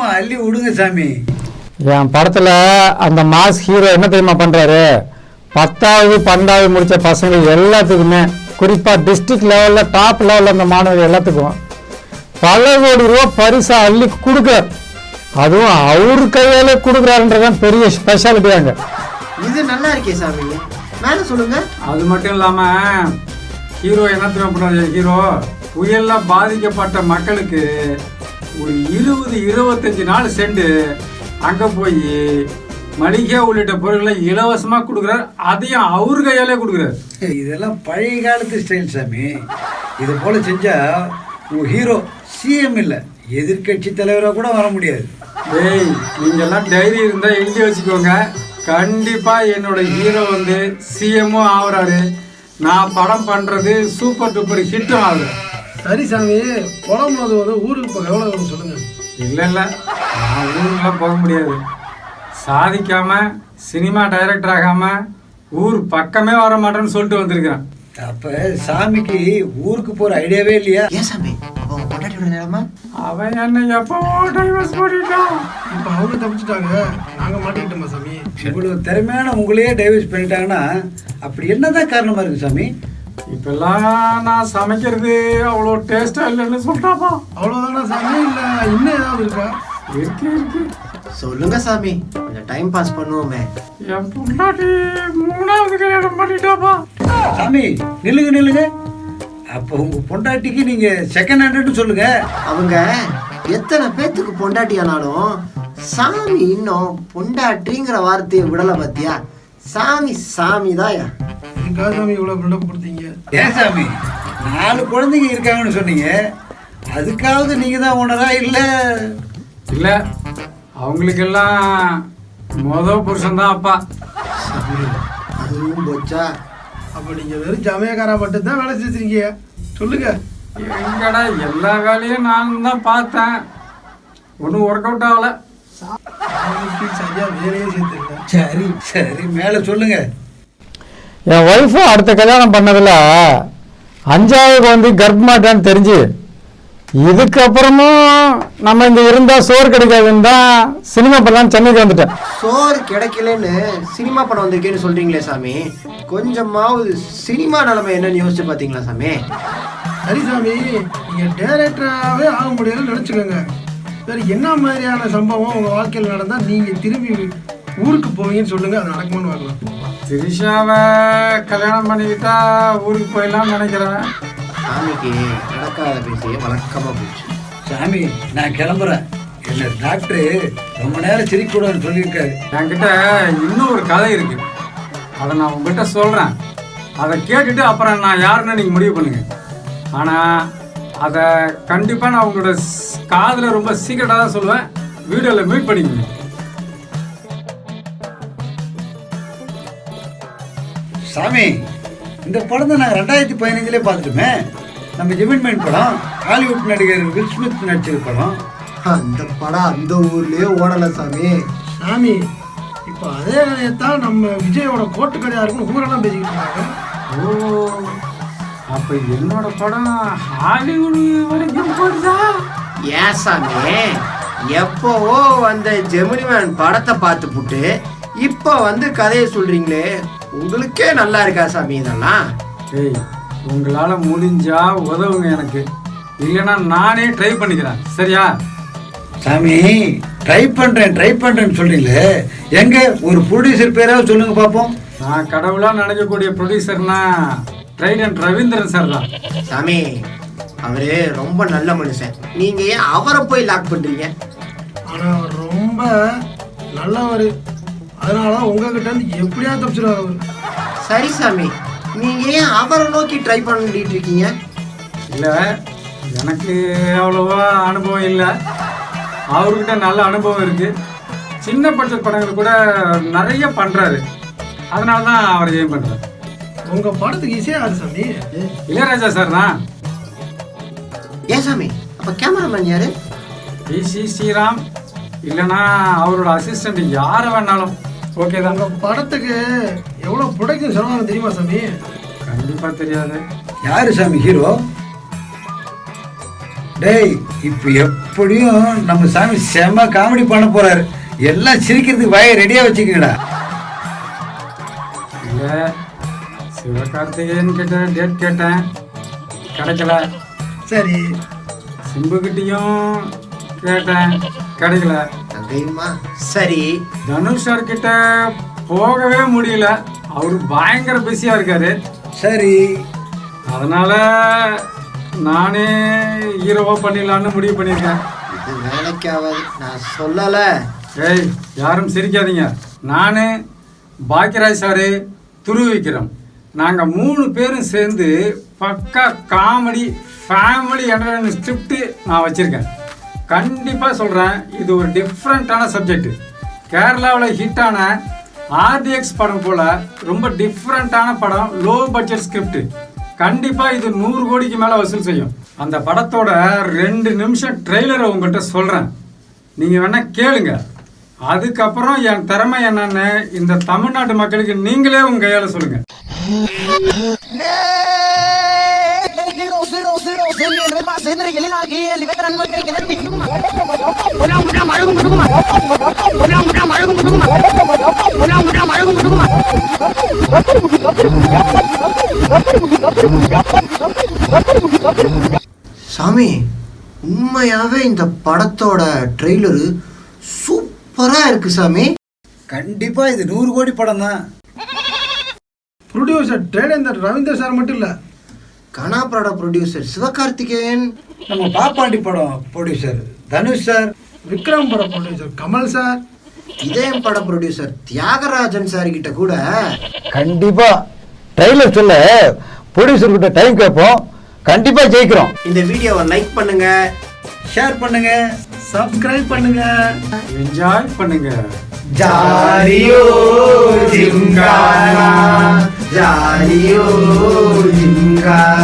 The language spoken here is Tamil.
சும்மா அள்ளி விடுங்க சாமி. என் படத்தில் அந்த மாஸ் ஹீரோ என்ன தெரியுமா பண்ணுறாரு, 10வது 12வது முடித்த பசங்க எல்லாத்துக்குமே, குறிப்பாக டிஸ்ட்ரிக்ட் லெவலில் டாப் லெவலில் அந்த மாணவர்கள் எல்லாத்துக்கும் பல கோடி ரூபா பரிசா அள்ளி கொடுக்குறார். அதுவும் அவரு கையாலே கொடுக்குறாருன்றதான் பெரிய ஸ்பெஷாலிட்டி அங்கே. இது நல்லா இருக்கே சாமி, மேலே சொல்லுங்க. அது மட்டும் இல்லாமல் ஹீரோ என்ன தெரியுமா பண்ணுறாரு, ஹீரோ புயலில் பாதிக்கப்பட்ட மக்களுக்கு ஒரு 20-25 நாள் சென்று அங்கே போய் மளிகை உள்ளிட்ட பொருட்களை இலவசமாக கொடுக்குறாரு. அதையும் அவரு கையாலே கொடுக்குறாரு. இதெல்லாம் பழைய காலத்து ஸ்டைல் சாமி. இது போல செஞ்சா உங்கள் ஹீரோ சிஎம் இல்லை, எதிர்கட்சி தலைவராக கூட வர முடியாது. டேய், நீங்கள்லாம் டைரி இருந்தால் எழுதி வச்சுக்கோங்க. கண்டிப்பாக என்னோட ஹீரோ வந்து சிஎம்மும் ஆகுறாரு. நான் படம் பண்ணுறது சூப்பர் டூப்பர் ஹிட்டும் ஆகுது. சரி சாமி, படம் வந்து ஊருக்கு இப்போ எவ்வளோ வரும் சொல்லுங்கள். இல்லை நான் ஊருக்கெல்லாம் போக முடியாது. சாதிக்காமல் சினிமா டைரக்டர் ஆகாமல் ஊர் பக்கமே வர மாட்டேன்னு சொல்லிட்டு வந்திருக்கிறேன். அப்போ சாமிக்கு ஊருக்கு போகிற ஐடியாவே இல்லையா? ஏன் சாமி, அவங்க பொண்டாட்டியோட நிலமா? அவன் என்ன எப்போ டைவர்ஸ் பண்ணிட்டான். இப்போ அவங்க தப்பிச்சுட்டாங்க, நாங்கள் மாட்டிக்கிட்டோமா சாமி? இவ்வளவு திறமையான உங்களையே டைவர்ஸ் பண்ணிட்டாங்கன்னா அப்படி என்னதான் காரணமாக இருக்குது சாமி? இப்பெல்லாம் நான் சமைக்கிறது அவ்வளோ டேஸ்டாக இல்லைன்னு சொல்லிட்டாப்பா. அவ்வளோதானா சாமி, இல்லை இன்னும் ஏதாவது இருக்கா? இருக்கு. சொல்லுங்க சாமி, கொஞ்சம் டைம் பாஸ் பண்ணுவோமே. என் பொண்டாட்டி 3வது கல்யாணம் பண்ணிட்டாப்பா. சாமி நில்லுங்க. அப்போ உங்கள் பொண்டாட்டிக்கு நீங்கள் செகண்ட் ஹேண்டுன்னு சொல்லுங்க. அவங்க எத்தனை பேத்துக்கு பொண்டாட்டி ஆனாலும் சாமி இன்னும் பொண்டாட்டிங்கிற வார்த்தையை விடலை பார்த்தியா? சாமி தாயா. இதுக்காக சாமி இவ்வளோ பில்டப் கொடுத்தீங்க? ஏன் சாமி, 4 குழந்தைங்க இருக்காங்கன்னு சொன்னீங்க, அதுக்காவது நீங்கள் தான் ஓனரா? இல்லை அவங்களுக்கெல்லாம் புருஷன் தான் அப்பா. அதுவும் போச்சா? அப்போ நீங்கள் வெறும் ஜமையக்காரா மட்டும் தான் வேலை செஞ்சுருக்கீங்க. சொல்லுங்க. எங்கடா எல்லா வேலையும் நான் தான் பார்த்தேன், ஒன்றும் ஒர்க் அவுட் ஆகலை. சரியா வேலையே சேர்த்துருக்கேன். சரி மேலே சொல்லுங்க. என் ஒய்ஃபு அடுத்த கல்யாணம் பண்ணதில் 5வது வந்து கர்ப்பமாட்டான்னு தெரிஞ்சு இதுக்கப்புறமும் நம்ம இங்கே இருந்தால் சோறு கிடைக்காதுன்னு தான் சினிமா படம் சென்னைக்கு வந்துட்டேன். சோறு கிடைக்கலன்னு சினிமா படம் வந்திருக்கேன்னு சொல்றீங்களே சாமி, கொஞ்சமாவது சினிமா நிலைமை என்னன்னு யோசிச்சு பார்த்தீங்களா சாமி? சரி சாமி, நீங்கள் டைரக்டராகவே ஆக முடியாதுன்னு நினச்சிக்கோங்க. வேறு என்ன மாதிரியான சம்பவம் உங்கள் வாழ்க்கையில் நடந்தால் நீங்கள் திரும்பி ஊருக்கு போவீங்கன்னு சொல்லுங்கள், அது நடக்குமான்னு பார்க்கலாம். திரிஷாவை கல்யாணம் பண்ணிக்கிட்டா ஊருக்கு போயிடலாம்னு நினைக்கிறேன். சாமிக்கு நடக்காத பேசியே வழக்கமாக போச்சு. சாமி நான் கிளம்புறேன். என்ன டாக்டரு ரொம்ப நேரம் சிரிக்கூடாதுன்னு சொல்லியிருக்காரு. என்கிட்ட இன்னும் ஒரு கதை இருக்கு, அதை நான் உங்ககிட்ட சொல்கிறேன். அதை கேட்டுட்டு அப்புறம் நான் யாருன்னு நீங்கள் முடிவு பண்ணுங்க. ஆனால் அதை கண்டிப்பாக நான் உங்களோட காதில் ரொம்ப சீக்கிரட்டாக தான் சொல்லுவேன். வீடியோவில் மீட் பண்ணிக்கோங்க. சாமி இந்த படத்தை நாங்கள் 2015 பார்த்துட்டுமே. நம்ம ஜெமின்மேன் படம், ஹாலிவுட் நடிகர் வில் ஸ்மித் நடிச்சது படம். அந்த படம் அந்த ஊர்லேயே ஓடலை சாமி. சாமி இப்போ அதே கதையத்தான் நம்ம விஜயோட கோட்டு கடையாக இருக்குன்னு ஊரெல்லாம் பேசிக்கிட்டு இருக்காங்க. ஓ, அப்போ என்னோட படம் ஹாலிவுட் வரைக்கும் போடுதா? ஏன் சாமி, எப்போவோ வந்த ஜெமினிமேன் படத்தை பார்த்துப்புட்டு இப்போ வந்து கதையை சொல்கிறீங்களே, உங்களுக்கே நல்லா இருக்கா சாமி இதெல்லாம்? ஏய், உங்களால் முடிஞ்சா உதவுங்க எனக்கு, இல்லைன்னா நானே ட்ரை பண்ணிக்கிறேன். சரியா? சாமி ட்ரை பண்ணுறேன்னு சொல்கிறீங்களே, எங்கே ஒரு ப்ரொடியூசர் பேராவது சொல்லுங்க பார்ப்போம். நான் கடவுளாக நினைக்கக்கூடிய ப்ரொடியூசர்னா ட்ரைடன் ரவீந்திரன் சார் தான். சாமி அவரு ரொம்ப நல்ல மனுஷன், நீங்கள் ஏன் அவரை போய் லாக் பண்ணுறீங்க? ஆனால் அவர் ரொம்ப நல்லவர், அதனால உங்ககிட்ட இருந்து எப்படியா தப்பிச்சிருவார் அவர். சரி சாமி, நீங்கள் ஏன் அவரை நோக்கி ட்ரை பண்ணிட்டு இருக்கீங்க? இல்லை, எனக்கு அவ்வளோவா அனுபவம் இல்லை, அவர்கிட்ட நல்ல அனுபவம் இருக்குது. சின்ன பட்ஜெட் படங்கள் கூட நிறைய பண்ணுறாரு, அதனால தான் அவர் ஏன் பண்ணுறாரு. உங்கள் படத்துக்கு ஈஸியாக யாரு சாமி? இளையராஜா சார் தான். ஏன் சாமி, அப்போ கேமராமேன் யாரு? பிசி ஸ்ரீராம், இல்லைன்னா அவரோட அசிஸ்டண்ட் யாரை வேணாலும் ஓகே தான். உங்கள் படத்துக்கு எவ்வளோ ப்ரொடக்ஷன் செலவாகும் தெரியுமா சாமி? கண்டிப்பாக தெரியாது. யாரு சாமி ஹீரோ? டேய் இப்போ எப்படியும் நம்ம சாமி செம்ம காமெடி பண்ண போறாரு. எல்லாம் சிரிக்கிறதுக்கு வாயை ரெடியா வச்சுக்கங்கடா. இல்லை, சிவகார்த்திகேயன் கிட்ட டேட் கேட்டேன், கிடைக்கல. சரி, சிம்புக்கிட்டையும் கேட்டேன், கிடைக்கல. அங்கேயுமா சரி. தனுஷ் சார் கிட்ட போகவே முடியல, அவரு பயங்கர பிஸியாக இருக்காரு. சரி, அதனால நானே ஹீரோவா பண்ணிடலான்னு முடிவு பண்ணியிருக்கேன். இது வேலைக்கு ஆகாது, நான் சொல்லலை. ஏய், யாரும் சிரிக்காதீங்க. நான், பாக்கியராஜ் சாரு, துருவ விக்ரம், நாங்கள் 3 பேரும் சேர்ந்து பக்கா காமெடி ஃபேமிலி என்டர்டைன்மெண்ட் ஸ்கிரிப்ட் நான் வச்சுருக்கேன். கண்டிப்பாக சொல்கிறேன், இது ஒரு டிஃப்ரெண்ட்டான சப்ஜெக்ட். கேரளாவில் ஹிட்டான ஆர்டிஎக்ஸ் படம் போல் ரொம்ப டிஃப்ரெண்ட்டான படம், லோ பட்ஜெட் ஸ்கிரிப்ட். கண்டிப்பாக இது 100 கோடிக்கு மேலே வசூல் செய்யும். அந்த படத்தோட 2 நிமிஷம் ட்ரெய்லரை உங்கள்கிட்ட சொல்கிறேன், நீங்கள் வேணால் கேளுங்க. அதுக்கப்புறம் என் திறமை என்னன்னு இந்த தமிழ்நாட்டு மக்களுக்கு நீங்களே உங்கள் கையால் சொல்லுங்கள். சாமி, உண்மையாவே இந்த படத்தோட ட்ரெய்லரு சூப்பரா இருக்கு சாமி. கண்டிப்பா இது 100 கோடி படம் தான். ப்ரொடியூசர் தேவேந்தர் ரவீந்தர் சார் மட்டும் இல்லை, கனா பட ப்ரொடியூசர் சிவகார்த்திகேயன், நம்ம பாப்பாண்டி படம் ப்ரொடியூசர் தனுஷ் சார், விக்ரம் பட ப்ரொடியூசர் கமல் சார், இதயம் பட ப்ரொடியூசர் தியாகராஜன் சார் கிட்ட கூட கண்டிப்பா ட்ரெய்லர் சொல்ல ப்ரொடியூசர் கிட்ட டைம் கேட்போம். கண்டிப்பா ஜெயிக்கிறோம். இந்த வீடியோவை லைக் பண்ணுங்க, ஷேர் பண்ணுங்க, சப்ஸ்கிரைப் பண்ணுங்க, என்ஜாய் பண்ணுங்க. ஜாலியோ ஜிங்கானா, ஜாலியோ ஜிங்கானா.